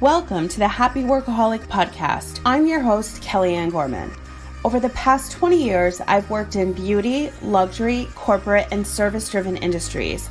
Welcome to the Happy Workaholic Podcast. I'm your host, Kellyanne Gorman. Over the past 20 years, I've worked in beauty, luxury, corporate, and service-driven industries.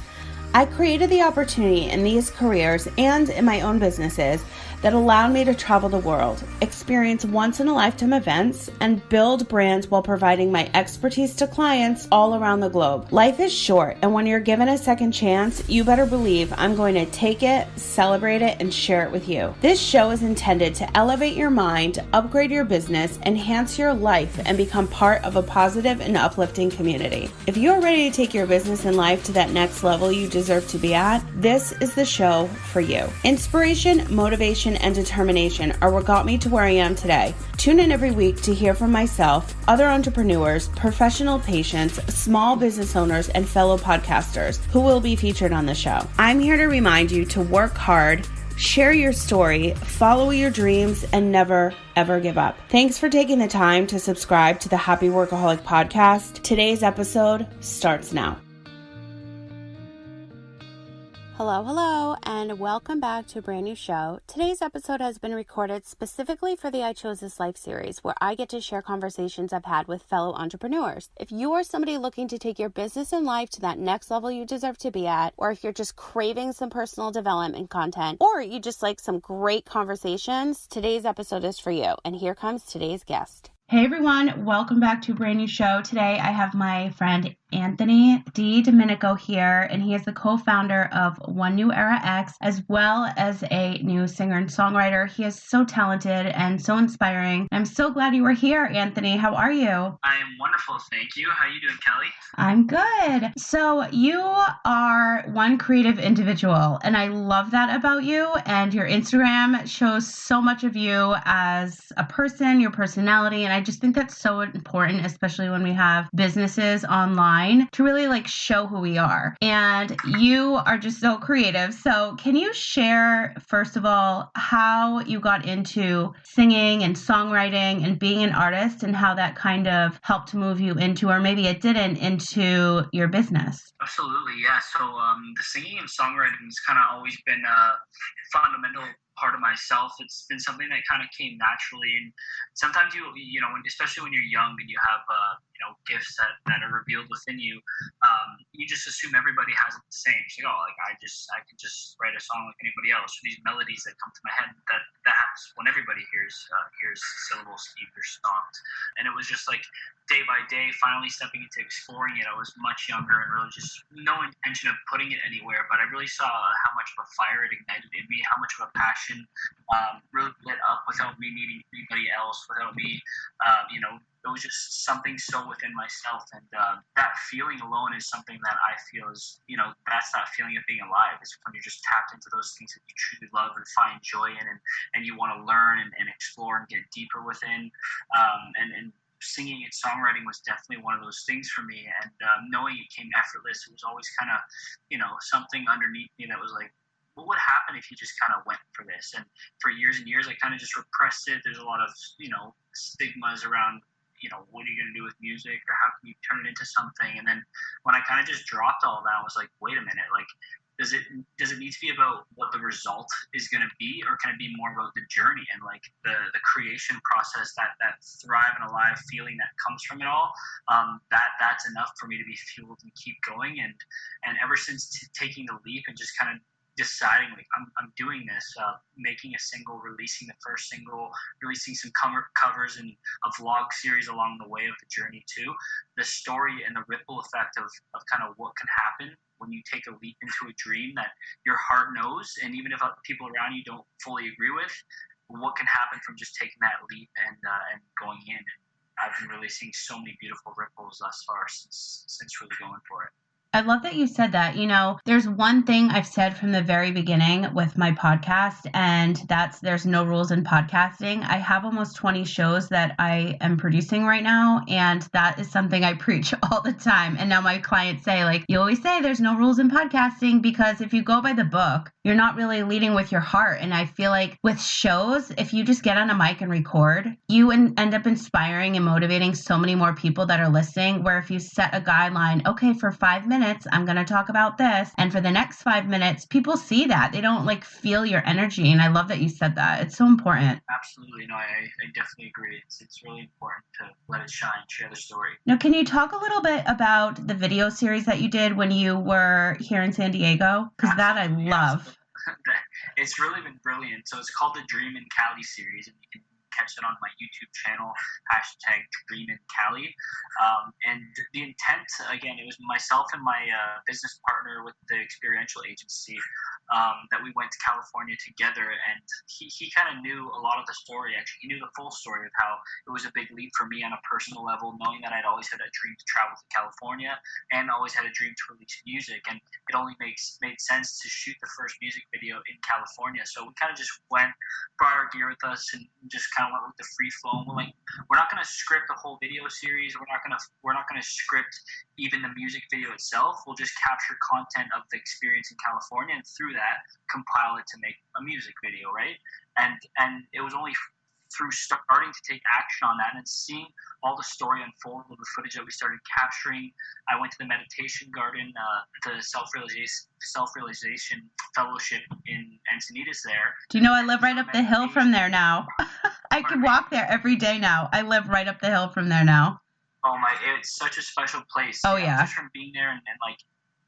I created the opportunity in these careers and in my own businesses that allowed me to travel the world, experience once-in-a-lifetime events, and build brands while providing my expertise to clients all around the globe. Life is short, and when you're given a second chance, you better believe I'm going to take it, celebrate it, and share it with you. This show is intended to elevate your mind, upgrade your business, enhance your life, and become part of a positive and uplifting community. If you're ready to take your business and life to that next level you deserve to be at, this is the show for you. Inspiration, motivation, and determination are what got me to where I am today. Tune in every week to hear from myself, other entrepreneurs, professional patients, small business owners, and fellow podcasters who will be featured on the show. I'm here to remind you to work hard, share your story, follow your dreams, and never, ever give up. Thanks for taking the time to subscribe to the Happy Workaholic Podcast. Today's episode starts now. Hello, and welcome back to a brand new show. Today's episode has been recorded specifically for the I Chose This Life series, where I get to share conversations I've had with fellow entrepreneurs. If you are somebody looking to take your business and life to that next level you deserve to be at, or if you're just craving some personal development content, or you just like some great conversations, today's episode is for you. And here comes today's guest. Hey everyone, welcome back to a brand new show. Today I have my friend Anthony DiDomenico here, and he is the co-founder of One New Era X, as well as a new singer and songwriter. He is so talented and so inspiring. I'm so glad you were here, Anthony. How are you? I am wonderful, thank you. How are you doing, Kelly? I'm good. So you are one creative individual, and I love that about you, and your Instagram shows so much of you as a person, your personality, and I just think that's so important, especially when we have businesses online, to really show who we are. And you are just so creative. So can you share, first of all, how you got into singing and songwriting and being an artist, and how that kind of helped move you into, or maybe it didn't, into your business? Absolutely, yeah. So the singing and songwriting has kind of always been a fundamental part of myself. It's been something that kind of came naturally, and sometimes especially when you're young and you have gifts that are revealed within you, you just assume everybody has it the same. So, I can just write a song like anybody else. These melodies that come to my head, that happens when everybody hears syllables in your songs. And it was just day by day, finally stepping into exploring it. I was much younger and really just no intention of putting it anywhere, but I really saw how much of a fire it ignited in me, how much of a passion really lit up without me needing anybody else, without me, it was just something so within myself. And that feeling alone is something that I feel is, that's that feeling of being alive, is when you're just tapped into those things that you truly love and find joy in, and you want to learn and explore and get deeper within. And singing and songwriting was definitely one of those things for me. And knowing it came effortless, it was always kind of, something underneath me that was like, what would happen if you just kind of went for this? And for years and years, I kind of just repressed it. There's a lot of, stigmas around, what are you going to do with music, or how can you turn it into something? And then when I kind of just dropped all that, I was like, wait a minute, does it need to be about what the result is going to be, or can it be more about the journey and the creation process, that thrive and alive feeling that comes from it all? That's enough for me to be fueled and keep going. And ever since taking the leap and just kind of deciding I'm doing this, making a single, releasing the first single, releasing some covers and a vlog series along the way of the journey too, the story and the ripple effect of kind of what can happen when you take a leap into a dream that your heart knows, and even if people around you don't fully agree with, what can happen from just taking that leap and going in. I've been really seeing so many beautiful ripples thus far since really going for it. I love that you said that. There's one thing I've said from the very beginning with my podcast, and that's there's no rules in podcasting. I have almost 20 shows that I am producing right now, and that is something I preach all the time. And now my clients say, you always say there's no rules in podcasting, because if you go by the book, you're not really leading with your heart. And I feel like with shows, if you just get on a mic and record, you end up inspiring and motivating so many more people that are listening, where if you set a guideline, okay, for 5 minutes, I'm going to talk about this. And for the next 5 minutes, people see that. They don't like feel your energy. And I love that you said that. It's so important. Absolutely. No, I definitely agree. It's really important to let it shine, share the story. Now, can you talk a little bit about the video series that you did when you were here in San Diego? Because that I love. It's really been brilliant. So it's called the Dream in Cali series, and you can catch it on my YouTube channel, #Dream in Cali. And the intent, again, it was myself and my business partner with the Experiential Agency that we went to California together, and he kind of knew a lot of the story. Actually, he knew the full story of how it was a big leap for me on a personal level, knowing that I'd always had a dream to travel to California and always had a dream to release music, and it only made sense to shoot the first music video in California. So we kind of just brought our gear with us and just kind of went with the free flow. We're not going to script a whole video series. We're not going to script even the music video itself. We'll just capture content of the experience in California, and through that compile it to make a music video, right? And it was only through starting to take action on that and seeing all the story unfold with the footage that we started capturing. I went to the meditation garden, the self-realization fellowship in Encinitas there. Do you know I live right up the hill from there now? I can walk there every day now. I live right up the hill from there now. Oh my, it's such a special place. Oh yeah. Just from being there and like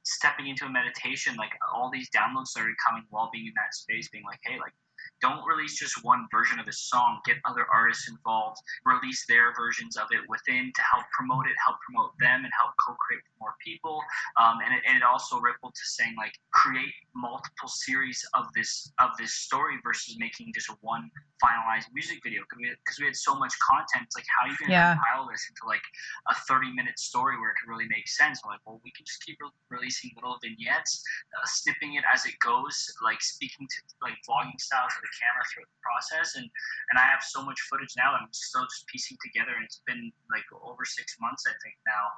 stepping into a meditation, like all these downloads started coming while being in that space, being like, hey, like, don't release just one version of the song. Get other artists involved. Release their versions of it within to help promote it, help promote them, and help co-create with more people. And it also rippled to saying, like, create multiple series of this story versus making just one finalized music video. Because we had so much content. It's like, how are you going to compile this into like a 30-minute story where it could really make sense? I'm like, well, we can just keep releasing little vignettes, snipping it as it goes, like speaking to like vlogging style to the camera throughout the process, and I have so much footage now that I'm still just piecing together, and it's been like over 6 months I think now,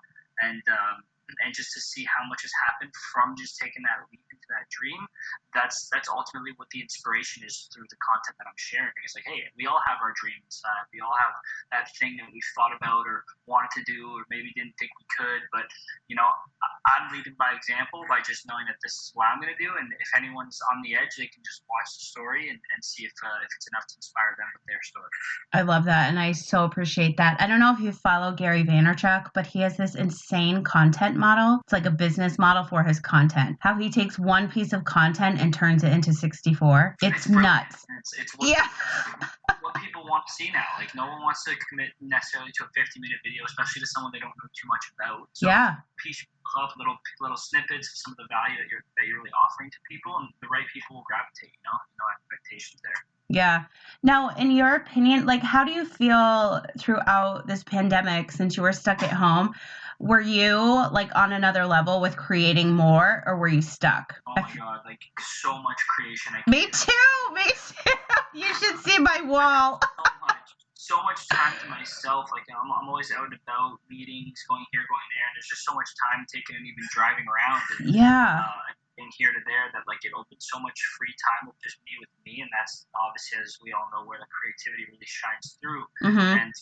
and just to see how much has happened from just taking that leap into that dream, that's ultimately what the inspiration is through the content that I'm sharing. It's like, hey, we all have our dreams, we all have that thing that we've thought about or wanted to do or maybe didn't think we could, but you know, I'm leading by example by just knowing that this is what I'm going to do, and if anyone's on the edge, they can just watch the story and see if it's enough to inspire them with their story. I love that, and I so appreciate that. I don't know if you follow Gary Vaynerchuk, but he has this insane content model. It's like a business model for his content. How he takes one piece of content and turns it into 64. It's nuts. It's what, what people want to see now. Like, no one wants to commit necessarily to a 50-minute video, especially to someone they don't know too much about. So piece up little snippets of some of the value that you're really offering to people, and the right people will gravitate. No expectations there. Yeah. Now, in your opinion, like, how do you feel throughout this pandemic since you were stuck at home? Were you like on another level with creating more, or were you stuck? Oh my God, like so much creation. Me too. You should see my wall. So much time to myself. Like I'm always out and about, meetings, going here, going there, and there's just so much time taken and even driving around. And here to there, that like it opens so much free time with just me, and that's obviously, as we all know, where the creativity really shines through. And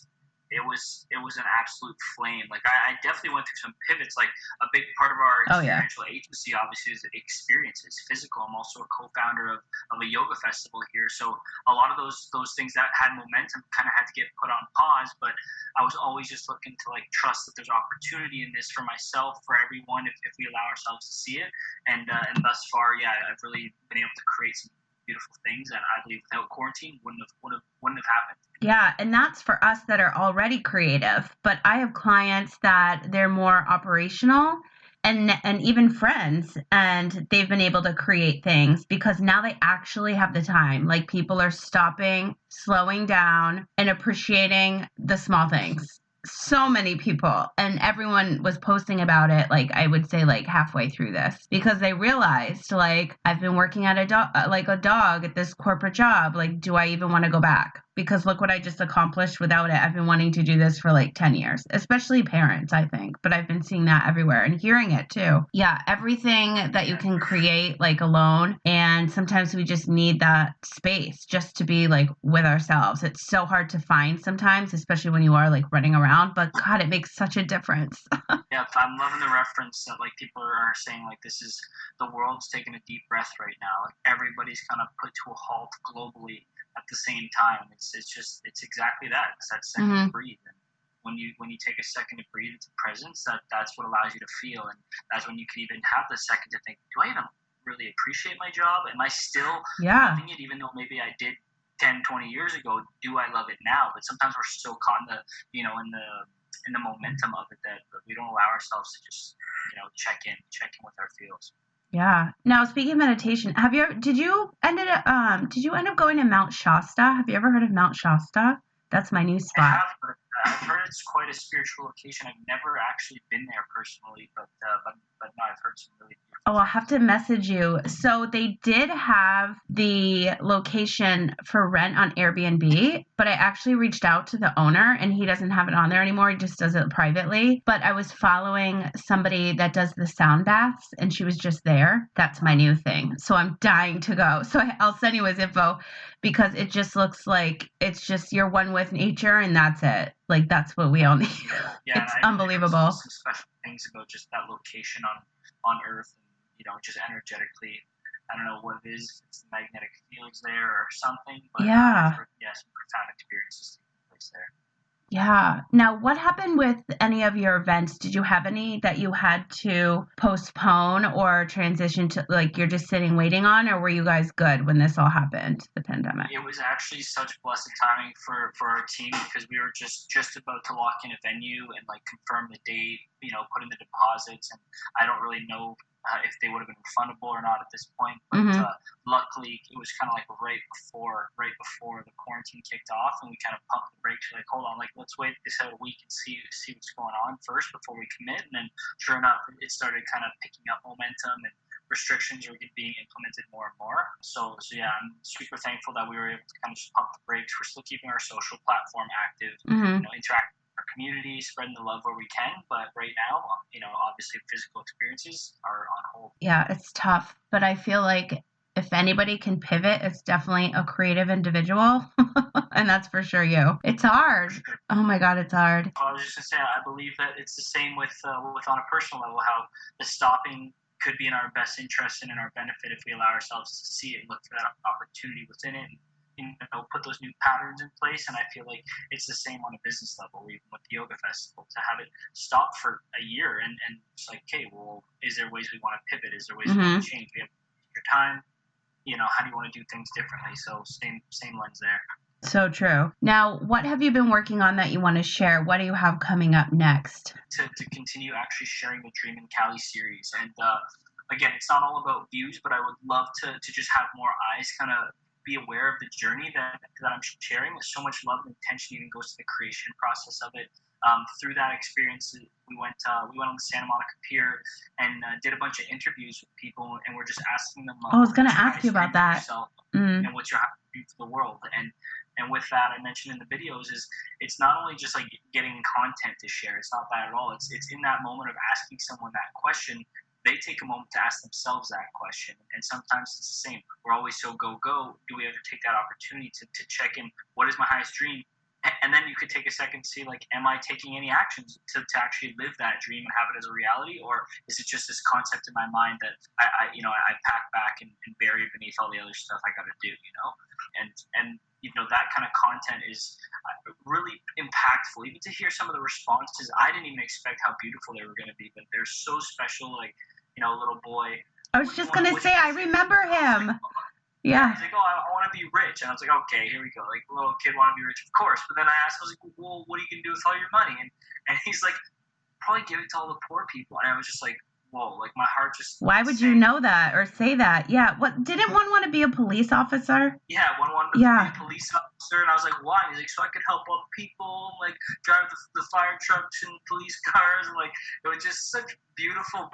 it was an absolute flame. Like I definitely went through some pivots. Like a big part of our experiential agency obviously is experiences, physical. I'm also a co-founder of a yoga festival here. So a lot of those things that had momentum kind of had to get put on pause, but I was always just looking to like trust that there's opportunity in this for myself, for everyone, if we allow ourselves to see it. And thus far, I've really been able to create some beautiful things that I believe without quarantine wouldn't have happened. Yeah, and that's for us that are already creative. But I have clients that they're more operational and even friends, and they've been able to create things because now they actually have the time. Like people are stopping, slowing down, and appreciating the small things. So many people, and everyone was posting about it, like I would say like halfway through this, because they realized like I've been working at a dog at this corporate job, like do I even want to go back? because look what I just accomplished without it. I've been wanting to do this for like 10 years, especially parents, I think, but I've been seeing that everywhere and hearing it too. Yeah, everything that you can create like alone. And sometimes we just need that space just to be like with ourselves. It's so hard to find sometimes, especially when you are like running around, but God, it makes such a difference. Yeah, I'm loving the reference that like people are saying like this is the world's taking a deep breath right now. Like everybody's kind of put to a halt globally at the same time. It's exactly that. It's that second to breathe. And when you take a second to breathe into presence, that's what allows you to feel, and that's when you can even have the second to think, do I even really appreciate my job? Am I still loving it, even though maybe I did 10, 20 years ago? Do I love it now? But sometimes we're so caught in the momentum of it that we don't allow ourselves to just check in with our feels. Yeah. Now, speaking of meditation, did you end up going to Mount Shasta? Have you ever heard of Mount Shasta? That's my new spot. I have, but I've heard it's quite a spiritual location. I've never actually been there personally, but no, I've heard some really beautiful. Oh, I'll have to message you. So they did have the location for rent on Airbnb, but I actually reached out to the owner and he doesn't have it on there anymore. He just does it privately. But I was following somebody that does the sound baths and she was just there. That's my new thing. So I'm dying to go. So I'll send you his info because it just looks like it's just you're one with nature and that's it. Like that's what we all need. Yeah, it's unbelievable. Some special things about just that location on Earth. Just energetically, I don't know what it is, if it's the magnetic fields there or something, but I've heard, some profound experiences taking place there. Yeah. Now, what happened with any of your events? Did you have any that you had to postpone or transition to, like you're just sitting waiting on, or were you guys good when this all happened, the pandemic? It was actually such blessed timing for our team because we were just about to lock in a venue and like confirm the date, put in the deposits, and I don't really know if they would have been refundable or not at this point. But luckily, it was kind of like right before the quarantine kicked off, and we kind of pumped the brakes. We're like, hold on, like let's wait this out a week and see what's going on first before we commit. And then, sure enough, it started kind of picking up momentum, and restrictions were being implemented more and more. So yeah, I'm super thankful that we were able to kind of just pump the brakes. We're still keeping our social platform active, interacting with our community, spreading the love where we can. But right now, obviously physical experiences are on hold. Yeah, it's tough, but I feel like if anybody can pivot, it's definitely a creative individual. And that's for sure you. It's hard. Sure. Oh my God, it's hard. I was just going to say, I believe that it's the same with on a personal level, how the stopping could be in our best interest and in our benefit if we allow ourselves to see it and look for that opportunity within it and put those new patterns in place. And I feel like it's the same on a business level, even with the Yoga Festival, to have it stop for a year and it's like, okay, well, is there ways we want to pivot? Is there ways we want to change? We have your time. How do you want to do things differently? So same lens there. So true. Now, what have you been working on that you want to share? What do you have coming up next? To continue actually sharing the Dream in Cali series. And again, it's not all about views, but I would love to just have more eyes kind of be aware of the journey that I'm sharing. With so much love and intention even goes to the creation process of it. Through that experience, we went on the Santa Monica Pier and did a bunch of interviews with people, and we're just asking them. I was going to ask you about that. And what's your highest dream for the world? And with that, I mentioned in the videos, it's not only just like getting content to share. It's not that at all. It's in that moment of asking someone that question. They take a moment to ask themselves that question. And sometimes it's the same. We're always so go. Do we ever take that opportunity to check in? What is my highest dream? And then you could take a second to see, like, am I taking any actions to actually live that dream and have it as a reality? Or is it just this concept in my mind that I pack back and bury beneath all the other stuff I got to do, And that kind of content is really impactful. Even to hear some of the responses, I didn't even expect how beautiful they were going to be, but they're so special. Like, a little boy. I was just going to say, I remember him. Yeah. He's like, I want to be rich. And I was like, okay, here we go. Like, little kid want to be rich, of course. But then I asked, I was like, well, what are you going to do with all your money? And he's like, probably give it to all the poor people. And I was just like, whoa, like my heart just... Why would you know that or say that? Yeah. What, didn't one want to be a police officer? Yeah, one wanted to be a police officer. officer, and I was like, why? He's like, so I could help out people, like drive the fire trucks and police cars, and like it was just such beautiful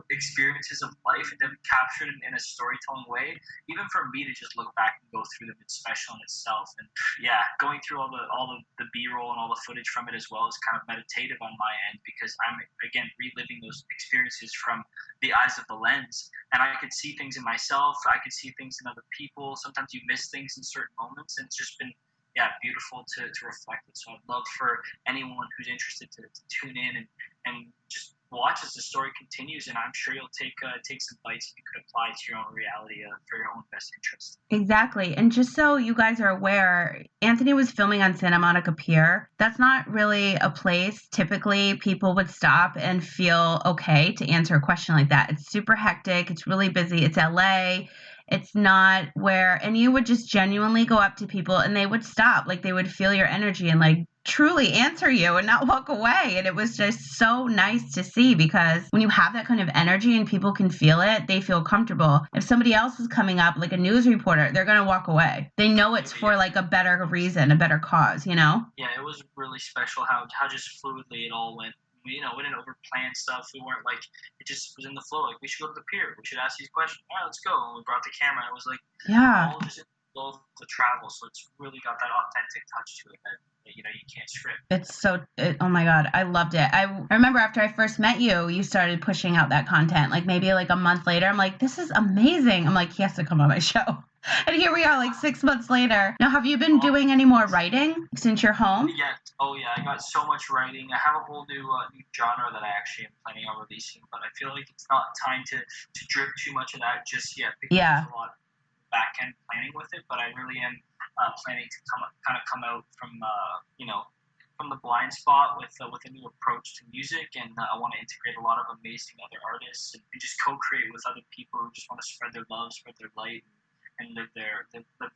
experiences of life that captured in a storytelling way. Even for me to just look back and go through them, it's special in itself. And yeah, going through all the B-roll and all the footage from it as well is kind of meditative on my end, because I'm again reliving those experiences from the eyes of the lens, and I could see things in myself, I could see things in other people. Sometimes you miss things in certain moments, and it's just been beautiful to reflect it. So I'd love for anyone who's interested to tune in and just watch as the story continues, and I'm sure you'll take some bites you could apply to your own reality for your own best interest. Exactly. And just so you guys are aware, Anthony was filming on Santa Monica Pier. That's not really a place typically people would stop and feel okay to answer a question like that. It's super hectic. It's really busy. It's LA. It's not where, and you would just genuinely go up to people and they would stop. Like they would feel your energy and like truly answer you and not walk away. And it was just so nice to see, because when you have that kind of energy and people can feel it, they feel comfortable. If somebody else is coming up, like a news reporter, they're going to walk away. They know it's for like a better reason, a better cause, you know? Yeah, it was really special how just fluidly it all went. We didn't overplan stuff. We weren't like, it just was in the flow. Like, we should go to the pier. We should ask these questions. All right, let's go. And we brought the camera. It was like, all just in the flow of the travel. So it's really got that authentic touch to it that you can't script. It's oh my God, I loved it. I remember after I first met you, you started pushing out that content. Like maybe like a month later, I'm like, this is amazing. I'm like, he has to come on my show. And here we are like 6 months later. Now, have you been doing any more writing since you're home? Yeah. Oh yeah, I got so much writing. I have a whole new genre that I actually am planning on releasing, but I feel like it's not time to drip too much of that just yet, because there's a lot of back end planning with it. But I really am planning to come out from from the blind spot with a new approach to music, and I want to integrate a lot of amazing other artists and just co-create with other people who just want to spread their love, spread their light, and live their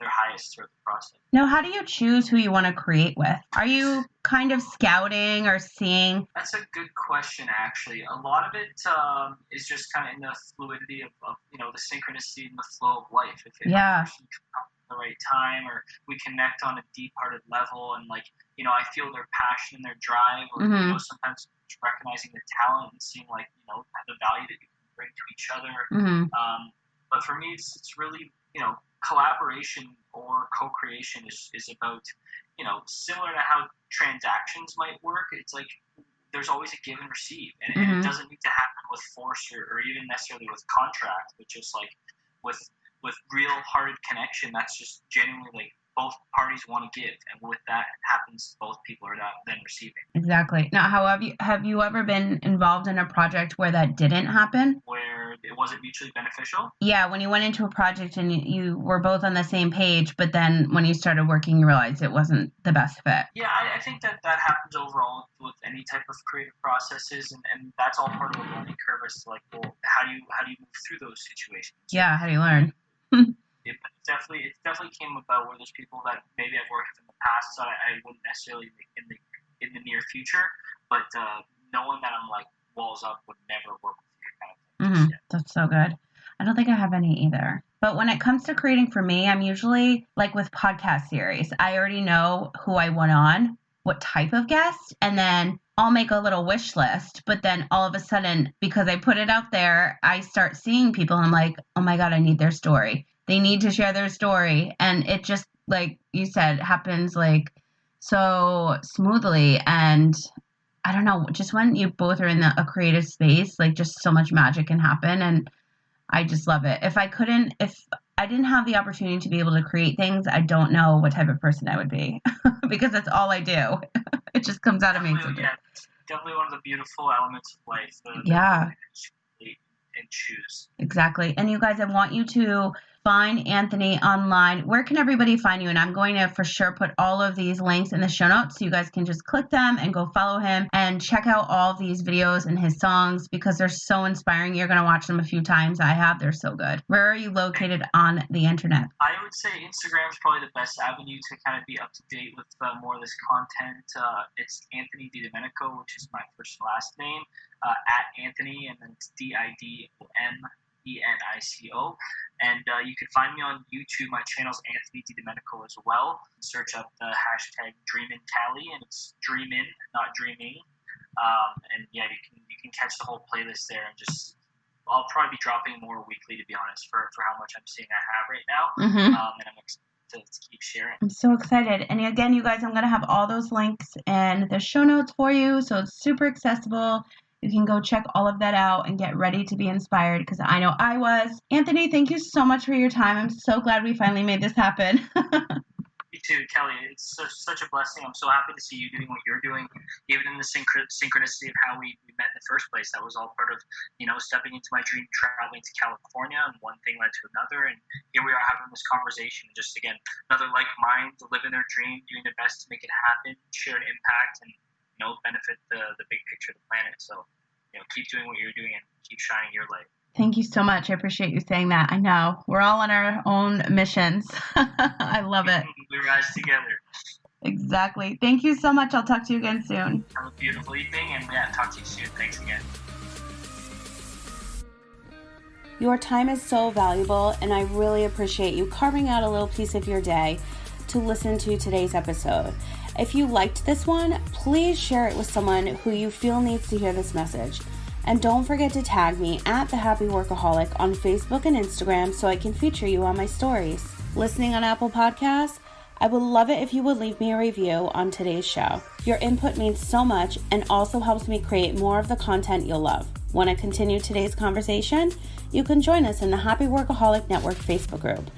highest throughout the process. Now, how do you choose who you want to create with? Are you kind of scouting or seeing? That's a good question, actually. A lot of it is just kind of in the fluidity of the synchronicity and the flow of life. If a person comes at the right time, or we connect on a deep-hearted level, and I feel their passion and their drive, or sometimes just recognizing the talent and seeing the value that you can bring to each other. But for me, it's really collaboration or co-creation is about similar to how transactions might work. It's like there's always a give and receive, and it doesn't need to happen with force or even necessarily with contract, but just like with real hearted connection. That's just genuinely like both parties want to give, and with that happens, both people are then receiving. Exactly. Now, have you ever been involved in a project where that didn't happen? Where it wasn't mutually beneficial? Yeah, when you went into a project and you were both on the same page, but then when you started working, you realized it wasn't the best fit. Yeah, I think that happens overall with any type of creative processes, and that's all part of the learning curve. Is like, well, how do you move through those situations? Yeah, how do you learn? It definitely came about where there's people that maybe I've worked with in the past that I wouldn't necessarily in the near future, but no one that I'm like walls up would never work with you kind of thing. That's so good. I don't think I have any either. But when it comes to creating for me, I'm usually like with podcast series. I already know who I want on, what type of guest, and then I'll make a little wish list. But then all of a sudden, because I put it out there, I start seeing people and I'm like, oh my God, I need their story. They need to share their story. And it just, like you said, happens like so smoothly. And I don't know, just when you both are in a creative space, like just so much magic can happen. And I just love it. If I didn't have the opportunity to be able to create things, I don't know what type of person I would be because that's all I do. It just comes out of me. Yeah, definitely one of the beautiful elements of life. And choose. Exactly. And you guys, I want you to find Anthony online. Where can everybody find you? And I'm going to for sure put all of these links in the show notes so you guys can just click them and go follow him and check out all of these videos and his songs because they're so inspiring. You're going to watch them a few times. I have. They're so good. Where are you located on the internet? I would say Instagram is probably the best avenue to kind of be up to date with more of this content. It's Anthony DiDomenico, which is my first and last name, at Anthony, and then it's DIDOM DiDomenico. And you can find me on YouTube. My channel's Anthony DiDomenico as well. Search up the hashtag DreaminCali, and it's dreamin, not dreaming. And yeah, you can catch the whole playlist there, and just I'll probably be dropping more weekly, to be honest, for how much I'm seeing I have right now. And I'm excited to keep sharing. I'm so excited. And again, you guys, I'm going to have all those links in the show notes for you, so it's super accessible. You can go check all of that out and get ready to be inspired, because I know I was. Anthony, thank you so much for your time. I'm so glad we finally made this happen. You too, Kelly. It's such a blessing. I'm so happy to see you doing what you're doing, even in the synchronicity of how we met in the first place. That was all part of, stepping into my dream, traveling to California, and one thing led to another. And here we are having this conversation. Just, again, another like mind to live in their dream, doing their best to make it happen, share an impact, and, benefit the big picture of the planet. So, keep doing what you're doing and keep shining your light. Thank you so much. I appreciate you saying that. I know. We're all on our own missions. I love it. We rise together. Exactly. Thank you so much. I'll talk to you again soon. Have a beautiful evening, and talk to you soon. Thanks again. Your time is so valuable, and I really appreciate you carving out a little piece of your day to listen to today's episode. If you liked this one, please share it with someone who you feel needs to hear this message. And don't forget to tag me at The Happy Workaholic on Facebook and Instagram so I can feature you on my stories. Listening on Apple Podcasts? I would love it if you would leave me a review on today's show. Your input means so much and also helps me create more of the content you'll love. Want to continue today's conversation? You can join us in the Happy Workaholic Network Facebook group.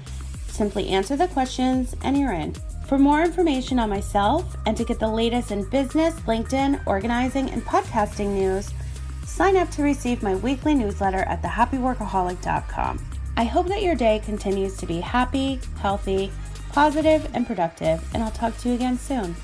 Simply answer the questions and you're in. For more information on myself and to get the latest in business, LinkedIn, organizing, and podcasting news, sign up to receive my weekly newsletter at thehappyworkaholic.com. I hope that your day continues to be happy, healthy, positive, and productive, and I'll talk to you again soon.